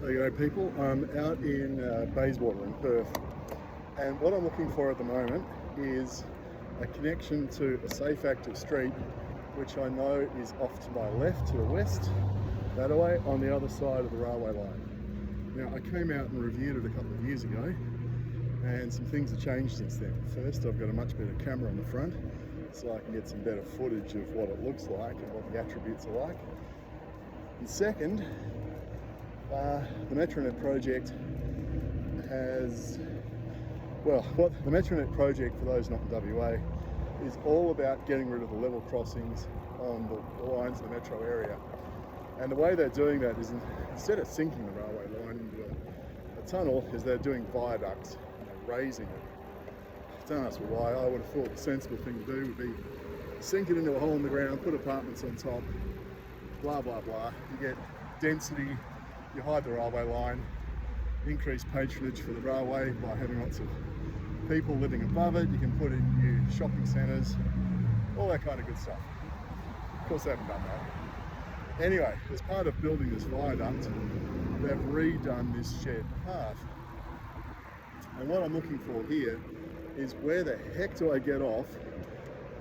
There you go, people. I'm out in Bayswater in Perth, and what I'm looking for at the moment is a connection to a safe active street, which I know is off to my left, to the west, that way, on the other side of the railway line. Now, I came out and reviewed it a couple of years ago, and some things have changed since then. First, I've got a much better camera on the front, so I can get some better footage of what it looks like and what the attributes are like. And second, the Metronet project has, what the Metronet project, for those not in WA, is all about getting rid of the level crossings on the lines in the metro area. And the way they're doing that is, instead of sinking the railway line into a tunnel, is they're doing viaducts, raising it. Don't ask me why. I would have thought the sensible thing to do would be sink it into a hole in the ground, put apartments on top, blah blah blah. You get density, you hide the railway line, increase patronage for the railway by having lots of people living above it. You can put in new shopping centres, all that kind of good stuff. Of course, they haven't done that. Anyway, as part of building this viaduct, they've redone this shared path. And what I'm looking for here is, where the heck do I get off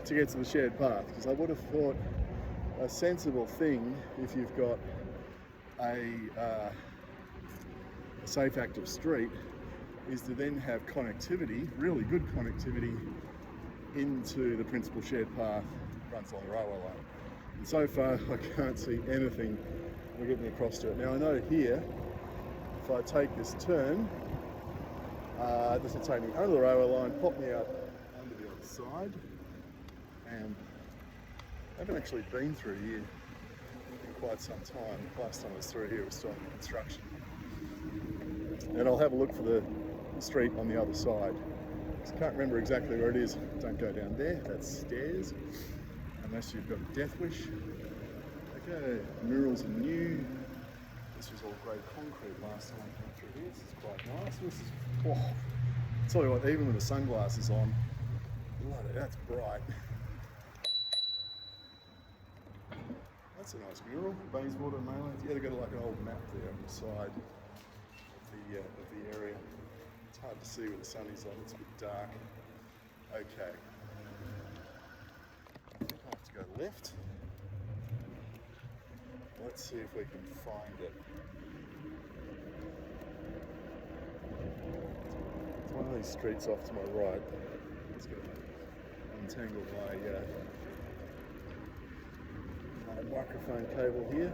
to get to the shared path? Because I would have thought a sensible thing, if you've got a safe active street, is to then have connectivity, really good connectivity, into the principal shared path that runs along the railway line. And so far I can't see anything to get me across to it. Now I know here, if I take this turn, this will take me under the railway line, pop me out under the other side, and I haven't actually been through here in quite some time. The last time I was through here was still under construction. And I'll have a look for the street on the other side. I can't remember exactly where it is. Don't go down there, that's stairs, unless you've got a death wish. Okay, murals are new. This was all grey concrete last time I came through here. This is quite nice. This is, oh, tell you what, even with the sunglasses on, bloody, that's bright. That's a nice mural, Bayswater mainland. Yeah, they've got like an old map there on the side of the area. It's hard to see where the sun is on, it's a bit dark. Okay. I think I have to go left. Let's see if we can find it. It's one of these streets off to my right. It's going to untangle my microphone cable here.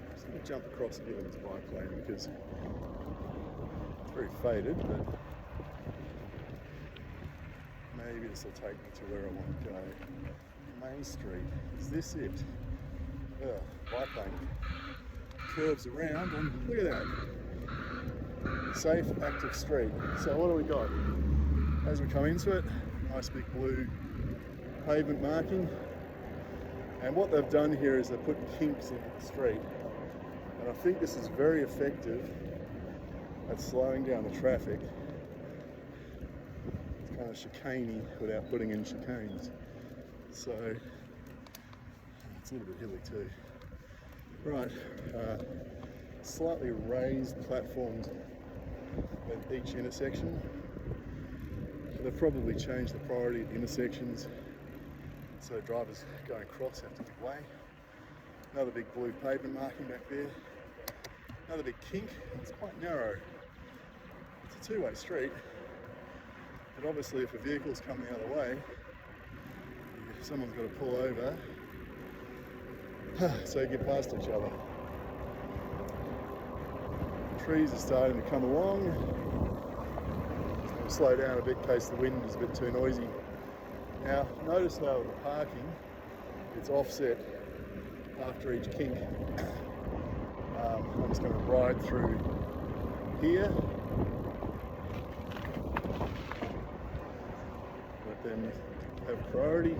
I'm just going to jump across and get on this bike lane because it's very faded, but maybe this will take me to where I want to go. Main Street, is this it? Bike lane curves around, and look at that. Safe active street. So what do we got? As we come into it, nice big blue pavement marking. And what they've done here is they've put kinks into the street. And I think this is very effective at slowing down the traffic. It's kind of chicaney without putting in chicanes. So it's a little bit hilly too. Right, slightly raised platforms at each intersection. They've probably changed the priority at intersections, so drivers going across have to give way. Another big blue pavement marking back there. Another big kink, it's quite narrow. It's a two-way street, but obviously if a vehicle's coming the other way, someone's got to pull over, so you get past each other. The trees are starting to come along. I'll slow down a bit in case the wind is a bit too noisy. Now, notice how the parking, it's offset after each kink. I'm just going to ride through here. Let them have priority.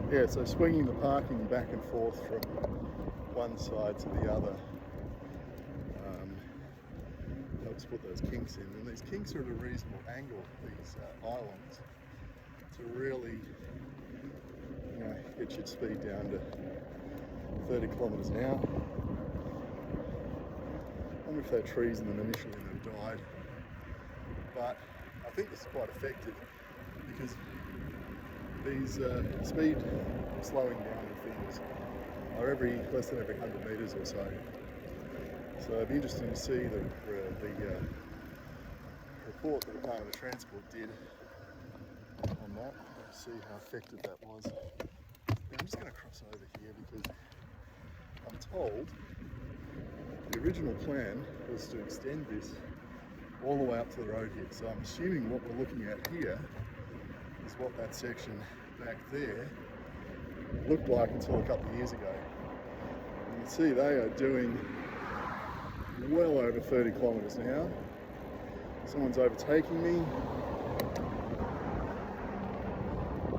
Yeah, so swinging the parking back and forth from one side to the other helps put those kinks in. And these kinks are at a reasonable angle, these islands, to really get your speed down to 30 kilometres an hour. I wonder if they had trees in them initially and they've died. But I think this is quite effective because these speed slowing down things are less than every 100 metres or so. So it'd be interesting to see the report that the Department of Transport did on that, and see how effective that was. Now I'm just going to cross over here because I'm told the original plan was to extend this all the way up to the road here. So I'm assuming what we're looking at here is what that section back there looked like until a couple of years ago. You can see they are doing well over 30 kilometres an hour. Someone's overtaking me.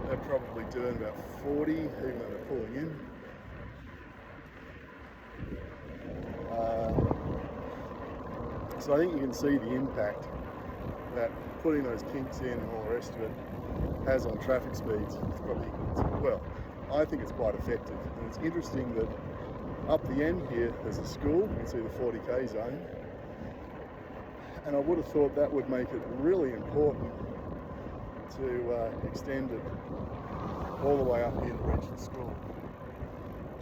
They're probably doing about 40, even though they're pulling in. So I think you can see the impact that putting those kinks in and all the rest of it has on traffic speeds. It's probably, well, I think it's quite effective. And it's interesting that up the end here, there's a school. You can see the 40k zone. And I would have thought that would make it really important to extend it all the way up here to reach the school.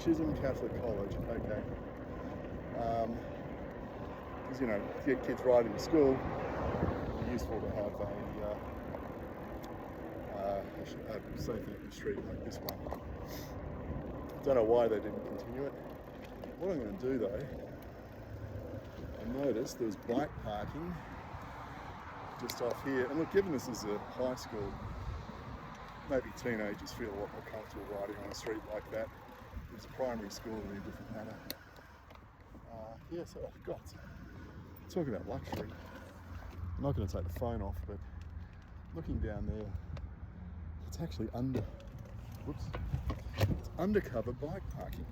Chisholm Catholic College, okay. Because, you know, to get kids riding to school, it's useful to have a safe street like this one. Don't know why they didn't continue it. What I'm going to do though, I noticed there was bike parking just off here, and look, given this is a high school, maybe teenagers feel a lot more comfortable riding on a street like that. If it's a primary school, it'll be a different matter. Yeah, so I've got, talking about luxury, I'm not going to take the phone off, but looking down there, it's actually it's undercover bike parking.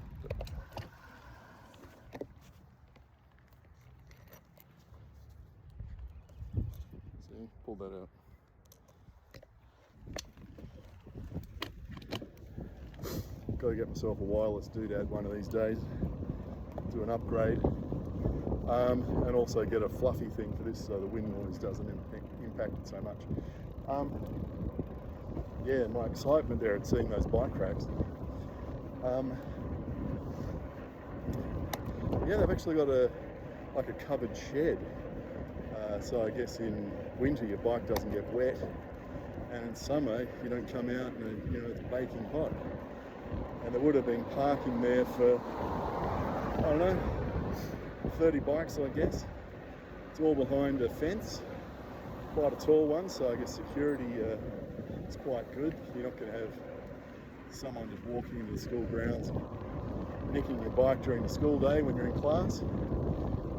See, pull that out. Got to get myself a wireless doodad one of these days, do an upgrade, and also get a fluffy thing for this so the wind noise doesn't impact it so much. Yeah, my excitement there at seeing those bike racks. Yeah, they've actually got a covered shed. So I guess in winter your bike doesn't get wet, and in summer you don't come out and it's baking hot. And there would have been parking there for, I don't know, 30 bikes, I guess. It's all behind a fence, quite a tall one, so I guess security is quite good. You're not going to have someone just walking into the school grounds nicking your bike during the school day when you're in class.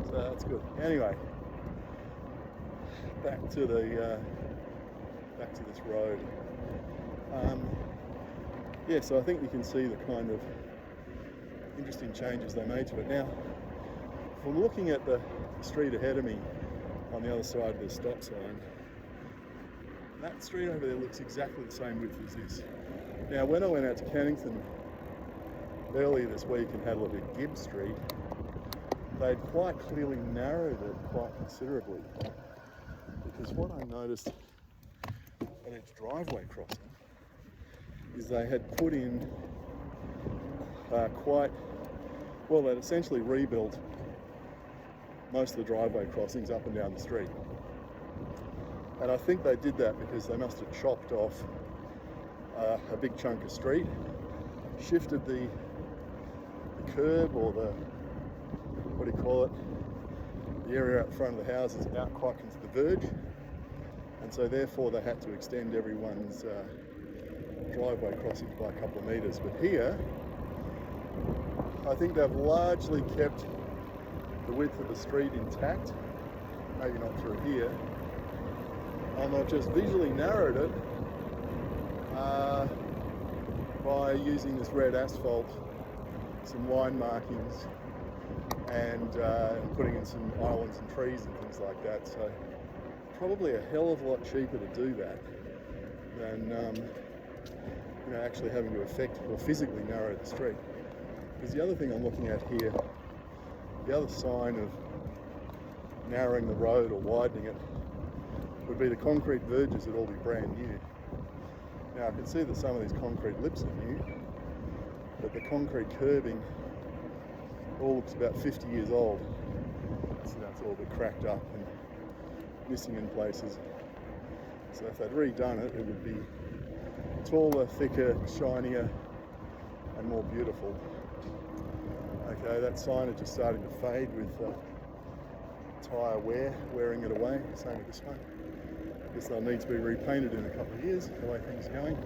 So that's good. Anyway, back to this road. Yeah, so I think you can see the kind of interesting changes they made to it. Now, if I'm looking at the street ahead of me on the other side of the stop sign, that street over there looks exactly the same width as this. Now, when I went out to Cannington earlier this week and had a look at Gibb Street, they'd quite clearly narrowed it quite considerably. Because what I noticed at its driveway crossing is they had put in they'd essentially rebuilt most of the driveway crossings up and down the street. And I think they did that because they must have chopped off a big chunk of street, shifted the curb or the area out front of the houses out quite into the verge, and so therefore they had to extend everyone's driveway crossings by a couple of metres. But here, I think they've largely kept the width of the street intact, maybe not through here, and they've just visually narrowed it by using this red asphalt, some line markings, and putting in some islands and trees and things like that. So probably a hell of a lot cheaper to do that than actually having to physically narrow the street. Because the other thing I'm looking at here, the other sign of narrowing the road or widening it would be the concrete verges would all be brand new. Now I can see that some of these concrete lips are new, but the concrete curbing all looks about 50 years old. So that's all a bit cracked up and missing in places. So if they'd redone it, it would be taller, thicker, shinier and more beautiful. Okay, that signage is starting to fade with tyre wear, wearing it away, same with this one. I guess they'll need to be repainted in a couple of years, the way things are going.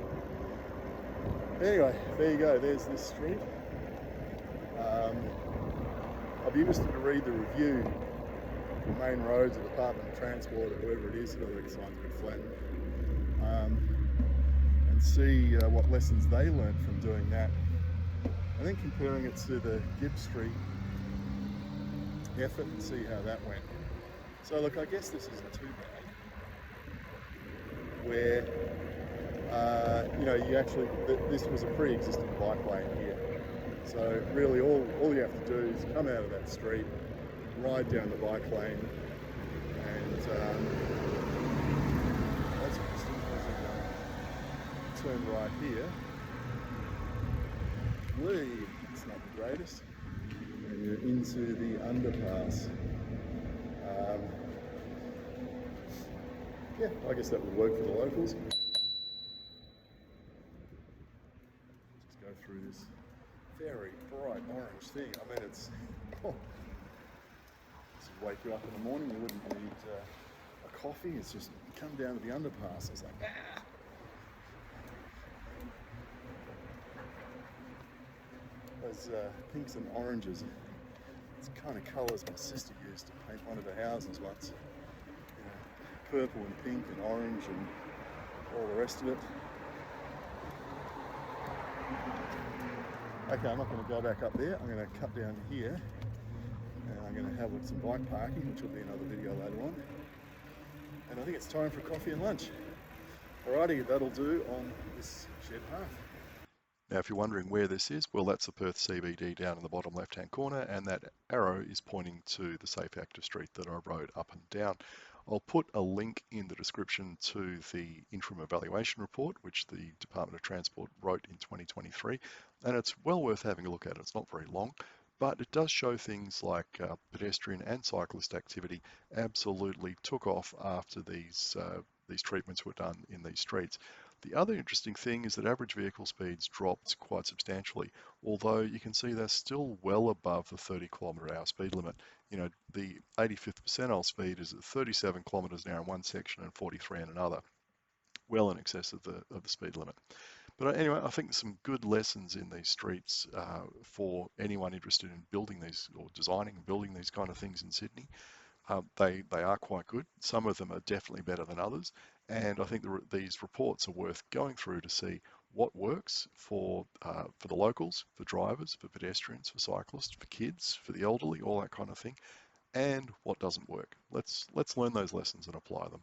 Anyway, there you go, there's this street. I'll be interested to read the review for Main Roads or Department of Transport or whoever it is, whether the sign's been flattened, and see what lessons they learned from doing that. And then comparing it to the Gibb Street effort and see how that went. So look, I guess this isn't too bad. Where, you know, you actually, this was a pre-existing bike lane here. So really all you have to do is come out of that street, ride down the bike lane, and that's interesting because turn right here. It's not the greatest. And you're into the underpass. Yeah, I guess that would work for the locals. Just go through this very bright orange thing. I mean, it's this would wake you up in the morning. You wouldn't need a coffee. It's just come down to the underpass. It's like those pinks and oranges. It's the kind of colours my sister used to paint one of her houses once. You know, purple and pink and orange and all the rest of it. Okay, I'm not going to go back up there. I'm going to cut down here and I'm going to have some bike parking, which will be another video later on. And I think it's time for coffee and lunch. Alrighty, that'll do on this shed path. Now, if you're wondering where this is, well, that's the Perth CBD down in the bottom left-hand corner, and that arrow is pointing to the Safe Active Street that I rode up and down. I'll put a link in the description to the interim evaluation report, which the Department of Transport wrote in 2023, and it's well worth having a look at. It's not very long, but it does show things like pedestrian and cyclist activity absolutely took off after these treatments were done in these streets. The other interesting thing is that average vehicle speeds dropped quite substantially, although you can see they're still well above the 30 km/h speed limit. You know, the 85th percentile speed is at 37 km an hour in one section and 43 in another, well in excess of the speed limit. But anyway, I think there's some good lessons in these streets for anyone interested in building these or designing and building these kind of things in Sydney. They are quite good. Some of them are definitely better than others, and I think these reports are worth going through to see what works for the locals, for drivers, for pedestrians, for cyclists, for kids, for the elderly, all that kind of thing, and what doesn't work. Let's learn those lessons and apply them.